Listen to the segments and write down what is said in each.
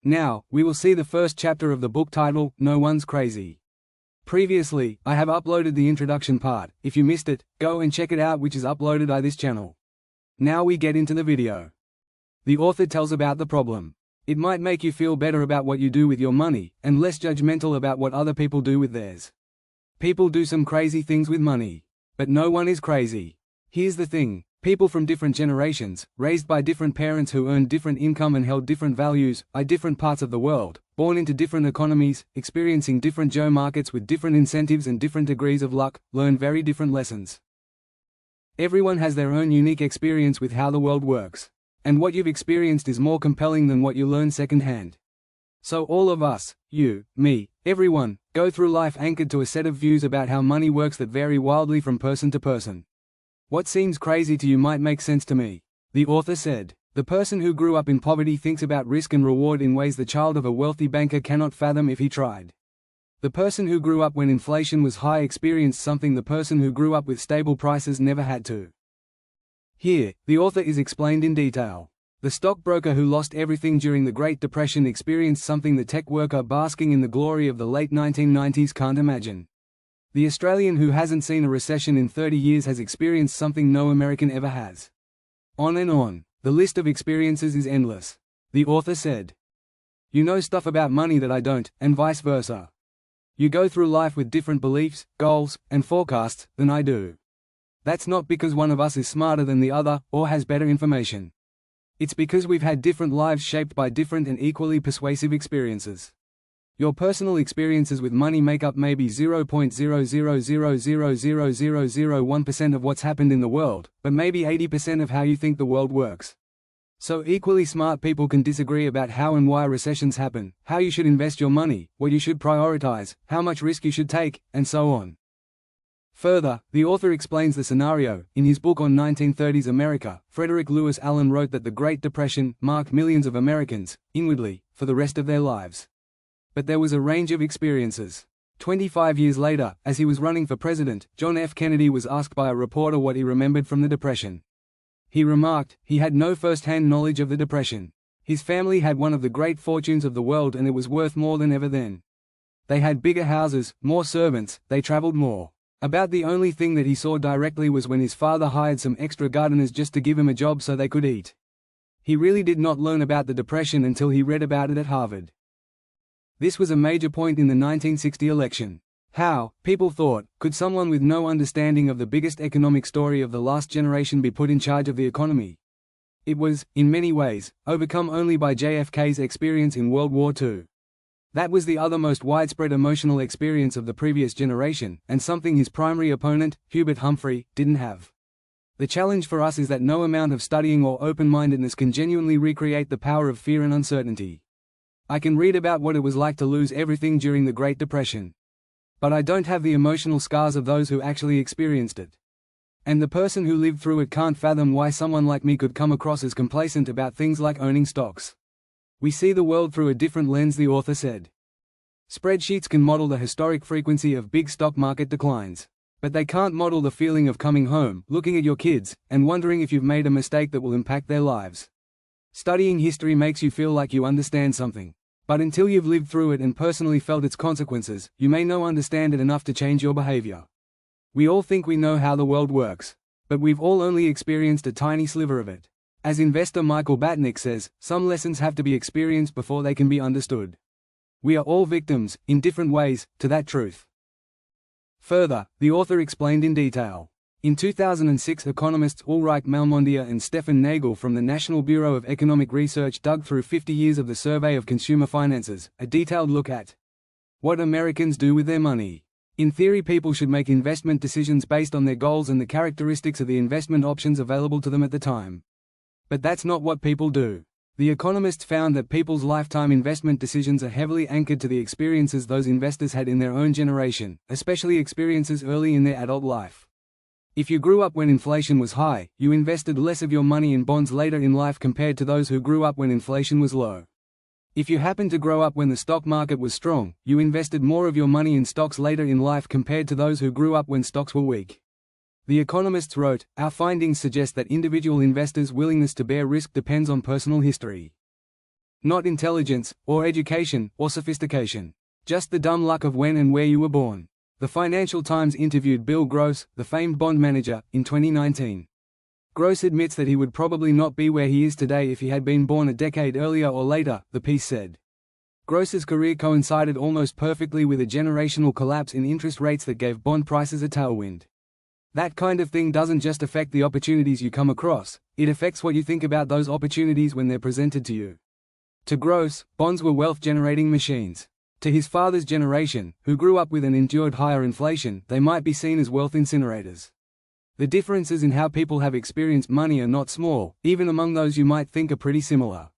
Now, we will see the first chapter of the book titled, No One's Crazy. Previously, I have uploaded the introduction part. If you missed it, go and check it out, which is uploaded on this channel. Now we get into the video. The author tells about the problem. It might make you feel better about what you do with your money, and less judgmental about what other people do with theirs. People do some crazy things with money. But no one is crazy. Here's the thing. People from different generations, raised by different parents who earned different income and held different values, are different parts of the world, born into different economies, experiencing different job markets with different incentives and different degrees of luck, learn very different lessons. Everyone has their own unique experience with how the world works. And what you've experienced is more compelling than what you learn secondhand. So all of us, you, me, everyone, go through life anchored to a set of views about how money works that vary wildly from person to person. What seems crazy to you might make sense to me. The author said, the person who grew up in poverty thinks about risk and reward in ways the child of a wealthy banker cannot fathom if he tried. The person who grew up when inflation was high experienced something the person who grew up with stable prices never had to. Here, the author is explained in detail. The stockbroker who lost everything during the Great Depression experienced something the tech worker basking in the glory of the late 1990s can't imagine. The Australian who hasn't seen a recession in 30 years has experienced something no American ever has. On and on. The list of experiences is endless. The author said, you know stuff about money that I don't, and vice versa. You go through life with different beliefs, goals, and forecasts than I do. That's not because one of us is smarter than the other, or has better information. It's because we've had different lives shaped by different and equally persuasive experiences. Your personal experiences with money make up maybe 0.000000001% of what's happened in the world, but maybe 80% of how you think the world works. So equally smart people can disagree about how and why recessions happen, how you should invest your money, what you should prioritize, how much risk you should take, and so on. Further, the author explains the scenario. In his book on 1930s America, Frederick Lewis Allen wrote that the Great Depression marked millions of Americans, inwardly, for the rest of their lives. But there was a range of experiences. 25 years later, as he was running for president, John F. Kennedy was asked by a reporter what he remembered from the Depression. He remarked, he had no first-hand knowledge of the Depression. His family had one of the great fortunes of the world and it was worth more than ever then. They had bigger houses, more servants, they traveled more. About the only thing that he saw directly was when his father hired some extra gardeners just to give him a job so they could eat. He really did not learn about the Depression until he read about it at Harvard. This was a major point in the 1960 election. How, people thought, could someone with no understanding of the biggest economic story of the last generation be put in charge of the economy? It was, in many ways, overcome only by JFK's experience in World War II. That was the other most widespread emotional experience of the previous generation, and something his primary opponent, Hubert Humphrey, didn't have. The challenge for us is that no amount of studying or open-mindedness can genuinely recreate the power of fear and uncertainty. I can read about what it was like to lose everything during the Great Depression. But I don't have the emotional scars of those who actually experienced it. And the person who lived through it can't fathom why someone like me could come across as complacent about things like owning stocks. We see the world through a different lens, the author said. Spreadsheets can model the historic frequency of big stock market declines. But they can't model the feeling of coming home, looking at your kids, and wondering if you've made a mistake that will impact their lives. Studying history makes you feel like you understand something. But until you've lived through it and personally felt its consequences, you may not understand it enough to change your behavior. We all think we know how the world works. But we've all only experienced a tiny sliver of it. As investor Michael Batnick says, some lessons have to be experienced before they can be understood. We are all victims, in different ways, to that truth. Further, the author explained in detail. In 2006, economists Ulrich Malmondia and Stefan Nagel from the National Bureau of Economic Research dug through 50 years of the Survey of Consumer Finances, a detailed look at what Americans do with their money. In theory, people should make investment decisions based on their goals and the characteristics of the investment options available to them at the time. But that's not what people do. The economists found that people's lifetime investment decisions are heavily anchored to the experiences those investors had in their own generation, especially experiences early in their adult life. If you grew up when inflation was high, you invested less of your money in bonds later in life compared to those who grew up when inflation was low. If you happened to grow up when the stock market was strong, you invested more of your money in stocks later in life compared to those who grew up when stocks were weak. The economists wrote, our findings suggest that individual investors' willingness to bear risk depends on personal history. Not intelligence, or education, or sophistication. Just the dumb luck of when and where you were born. The Financial Times interviewed Bill Gross, the famed bond manager, in 2019. Gross admits that he would probably not be where he is today if he had been born a decade earlier or later, the piece said. Gross's career coincided almost perfectly with a generational collapse in interest rates that gave bond prices a tailwind. That kind of thing doesn't just affect the opportunities you come across, it affects what you think about those opportunities when they're presented to you. To Gross, bonds were wealth-generating machines. To his father's generation, who grew up with and endured higher inflation, they might be seen as wealth incinerators. The differences in how people have experienced money are not small, even among those you might think are pretty similar.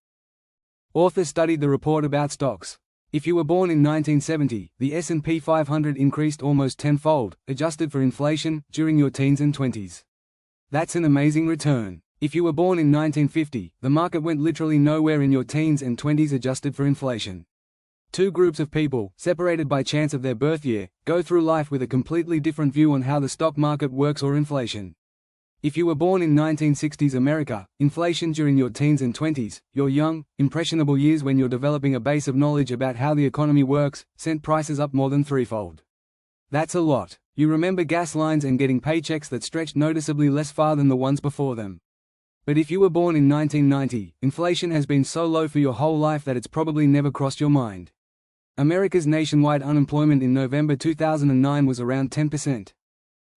Author studied the report about stocks. If you were born in 1970, the S&P 500 increased almost tenfold, adjusted for inflation, during your teens and 20s. That's an amazing return. If you were born in 1950, the market went literally nowhere in your teens and 20s adjusted for inflation. Two groups of people, separated by chance of their birth year, go through life with a completely different view on how the stock market works or inflation. If you were born in 1960s America, inflation during your teens and 20s, your young, impressionable years when you're developing a base of knowledge about how the economy works, sent prices up more than threefold. That's a lot. You remember gas lines and getting paychecks that stretched noticeably less far than the ones before them. But if you were born in 1990, inflation has been so low for your whole life that it's probably never crossed your mind. America's nationwide unemployment in November 2009 was around 10%.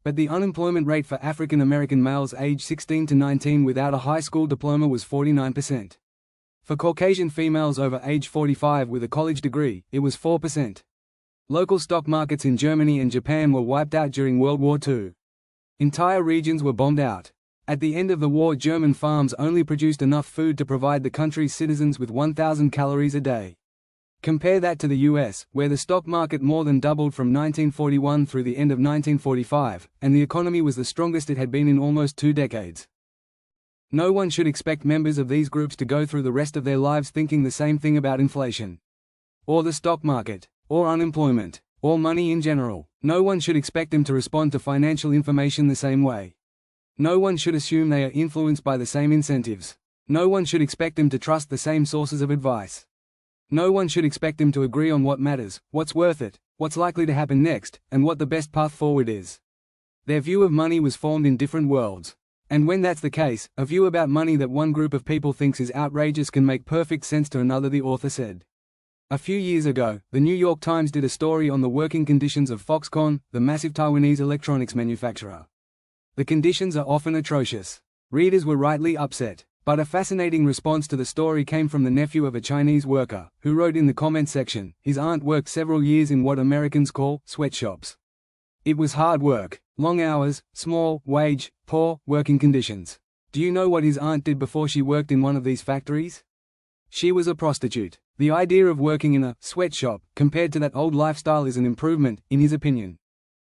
But the unemployment rate for African American males aged 16 to 19 without a high school diploma was 49%. For Caucasian females over age 45 with a college degree, it was 4%. Local stock markets in Germany and Japan were wiped out during World War II. Entire regions were bombed out. At the end of the war, German farms only produced enough food to provide the country's citizens with 1,000 calories a day. Compare that to the US, where the stock market more than doubled from 1941 through the end of 1945, and the economy was the strongest it had been in almost 2 decades. No one should expect members of these groups to go through the rest of their lives thinking the same thing about inflation, or the stock market, or unemployment, or money in general. No one should expect them to respond to financial information the same way. No one should assume they are influenced by the same incentives. No one should expect them to trust the same sources of advice. No one should expect them to agree on what matters, what's worth it, what's likely to happen next, and what the best path forward is. Their view of money was formed in different worlds. And when that's the case, a view about money that one group of people thinks is outrageous can make perfect sense to another, the author said. A few years ago, the New York Times did a story on the working conditions of Foxconn, the massive Taiwanese electronics manufacturer. The conditions are often atrocious. Readers were rightly upset. But a fascinating response to the story came from the nephew of a Chinese worker, who wrote in the comment section, his aunt worked several years in what Americans call sweatshops. It was hard work, long hours, small wage, poor working conditions. Do you know what his aunt did before she worked in one of these factories? She was a prostitute. The idea of working in a sweatshop, compared to that old lifestyle, is an improvement, in his opinion.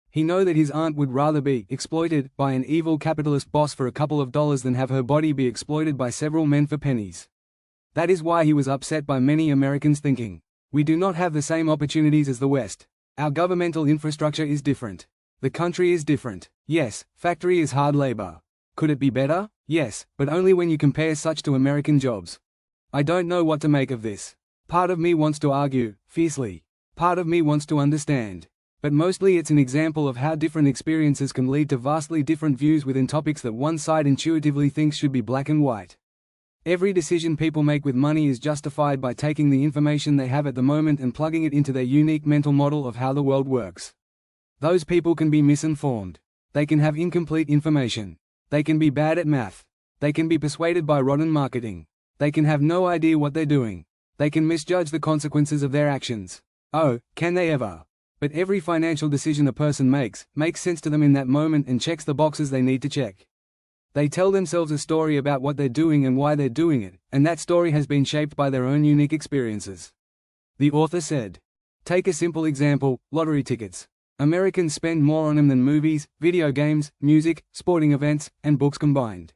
He knew that his aunt would rather be exploited by an evil capitalist boss for a couple of dollars than have her body be exploited by several men for pennies. That is why he was upset by many Americans thinking, we do not have the same opportunities as the West. Our governmental infrastructure is different. The country is different. Yes, factory is hard labor. Could it be better? Yes, but only when you compare such to American jobs. I don't know what to make of this. Part of me wants to argue, fiercely. Part of me wants to understand. But mostly it's an example of how different experiences can lead to vastly different views within topics that one side intuitively thinks should be black and white. Every decision people make with money is justified by taking the information they have at the moment and plugging it into their unique mental model of how the world works. Those people can be misinformed. They can have incomplete information. They can be bad at math. They can be persuaded by rotten marketing. They can have no idea what they're doing. They can misjudge the consequences of their actions. Oh, can they ever? But every financial decision a person makes sense to them in that moment and checks the boxes they need to check. They tell themselves a story about what they're doing and why they're doing it, and that story has been shaped by their own unique experiences. The author said. Take a simple example, lottery tickets. Americans spend more on them than movies, video games, music, sporting events, and books combined.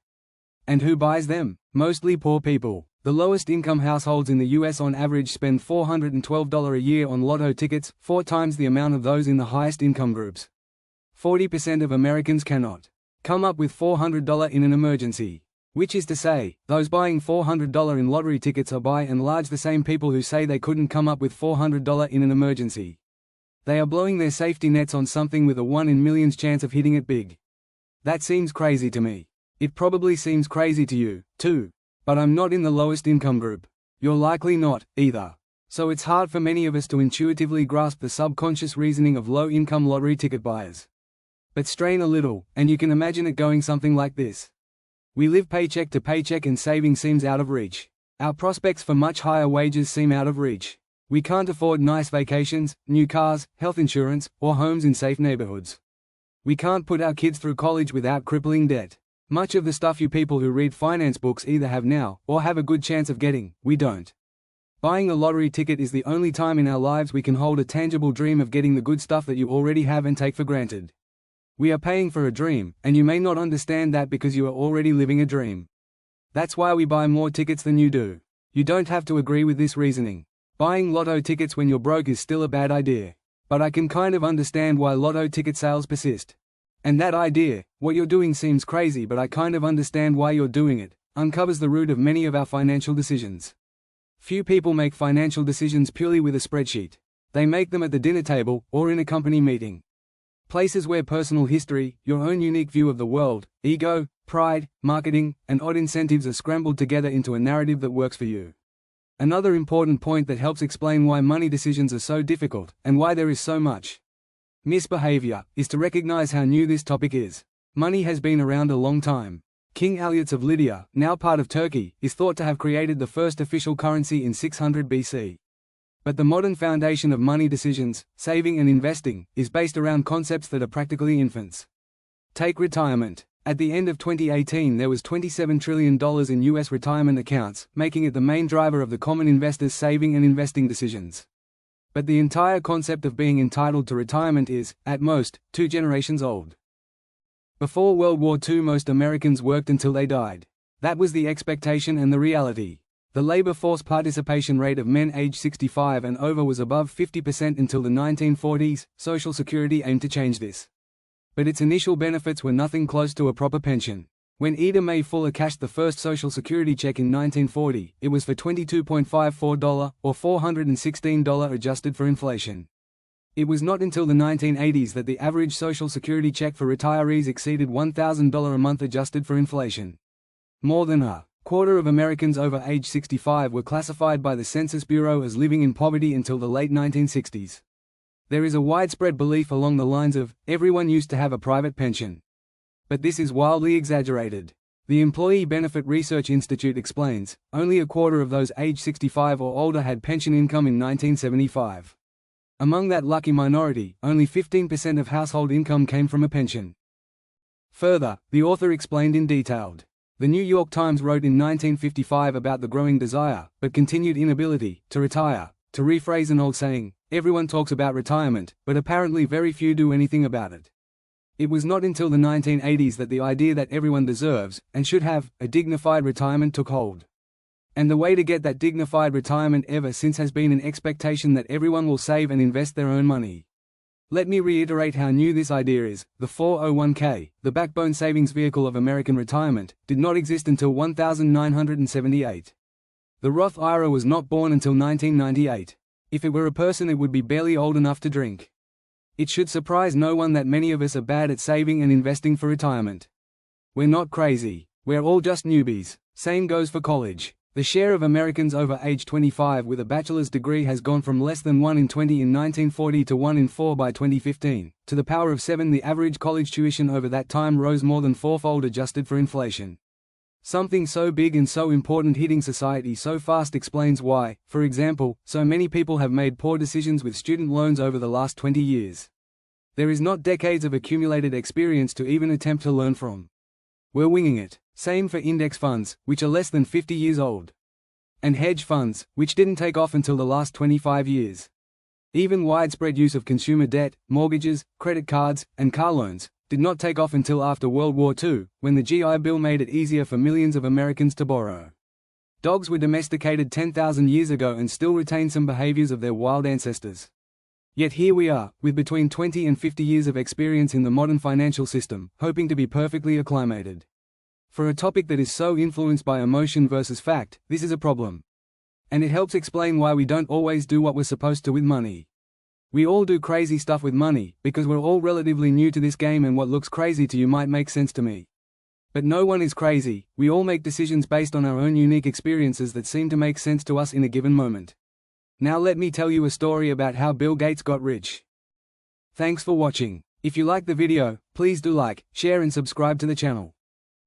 And who buys them? Mostly poor people. The lowest income households in the US on average spend $412 a year on lotto tickets, 4 times the amount of those in the highest income groups. 40% of Americans cannot come up with $400 in an emergency. Which is to say, those buying $400 in lottery tickets are by and large the same people who say they couldn't come up with $400 in an emergency. They are blowing their safety nets on something with a 1 in millions chance of hitting it big. That seems crazy to me. It probably seems crazy to you, too. But I'm not in the lowest income group. You're likely not, either. So it's hard for many of us to intuitively grasp the subconscious reasoning of low-income lottery ticket buyers. But strain a little, and you can imagine it going something like this. We live paycheck to paycheck and saving seems out of reach. Our prospects for much higher wages seem out of reach. We can't afford nice vacations, new cars, health insurance, or homes in safe neighborhoods. We can't put our kids through college without crippling debt. Much of the stuff you people who read finance books either have now, or have a good chance of getting, we don't. Buying a lottery ticket is the only time in our lives we can hold a tangible dream of getting the good stuff that you already have and take for granted. We are paying for a dream, and you may not understand that because you are already living a dream. That's why we buy more tickets than you do. You don't have to agree with this reasoning. Buying lotto tickets when you're broke is still a bad idea. But I can kind of understand why lotto ticket sales persist. And that idea, what you're doing seems crazy but I kind of understand why you're doing it, uncovers the root of many of our financial decisions. Few people make financial decisions purely with a spreadsheet. They make them at the dinner table, or in a company meeting. Places where personal history, your own unique view of the world, ego, pride, marketing, and odd incentives are scrambled together into a narrative that works for you. Another important point that helps explain why money decisions are so difficult, and why there is so much misbehavior, is to recognize how new this topic is. Money has been around a long time. King Alyattes of Lydia, now part of Turkey, is thought to have created the first official currency in 600 BC. But the modern foundation of money decisions, saving and investing, is based around concepts that are practically infants. Take retirement. At the end of 2018 there was $27 trillion in U.S. retirement accounts, making it the main driver of the common investor's saving and investing decisions. But the entire concept of being entitled to retirement is, at most, 2 generations old. Before World War II most Americans worked until they died. That was the expectation and the reality. The labor force participation rate of men aged 65 and over was above 50% until the 1940s. Social Security aimed to change this. But its initial benefits were nothing close to a proper pension. When Ida Mae Fuller cashed the first Social Security check in 1940, it was for $22.54, or $416 adjusted for inflation. It was not until the 1980s that the average Social Security check for retirees exceeded $1,000 a month adjusted for inflation. More than a quarter of Americans over age 65 were classified by the Census Bureau as living in poverty until the late 1960s. There is a widespread belief along the lines of, everyone used to have a private pension. But this is wildly exaggerated. The Employee Benefit Research Institute explains, only a quarter of those aged 65 or older had pension income in 1975. Among that lucky minority, only 15% of household income came from a pension. Further, the author explained in detail. The New York Times wrote in 1955 about the growing desire, but continued inability, to retire. To rephrase an old saying, everyone talks about retirement, but apparently very few do anything about it. It was not until the 1980s that the idea that everyone deserves, and should have, a dignified retirement took hold. And the way to get that dignified retirement ever since has been an expectation that everyone will save and invest their own money. Let me reiterate how new this idea is. The 401k, the backbone savings vehicle of American retirement, did not exist until 1978. The Roth IRA was not born until 1998. If it were a person it would be barely old enough to drink. It should surprise no one that many of us are bad at saving and investing for retirement. We're not crazy. We're all just newbies. Same goes for college. The share of Americans over age 25 with a bachelor's degree has gone from less than 1 in 20 in 1940 to 1 in 4 by 2015. To the power of 7, the average college tuition over that time rose more than fourfold adjusted for inflation. Something so big and so important hitting society so fast explains why, for example, so many people have made poor decisions with student loans over the last 20 years. There is not decades of accumulated experience to even attempt to learn from. We're winging it. Same for index funds, which are less than 50 years old. And hedge funds, which didn't take off until the last 25 years. Even widespread use of consumer debt, mortgages, credit cards, and car loans did not take off until after World War II, when the GI Bill made it easier for millions of Americans to borrow. Dogs were domesticated 10,000 years ago and still retain some behaviors of their wild ancestors. Yet here we are, with between 20 and 50 years of experience in the modern financial system, hoping to be perfectly acclimated. For a topic that is so influenced by emotion versus fact, this is a problem. And it helps explain why we don't always do what we're supposed to with money. We all do crazy stuff with money, because we're all relatively new to this game, and what looks crazy to you might make sense to me. But no one is crazy. We all make decisions based on our own unique experiences that seem to make sense to us in a given moment. Now let me tell you a story about how Bill Gates got rich. Thanks for watching. If you like the video, please do like, share and subscribe to the channel.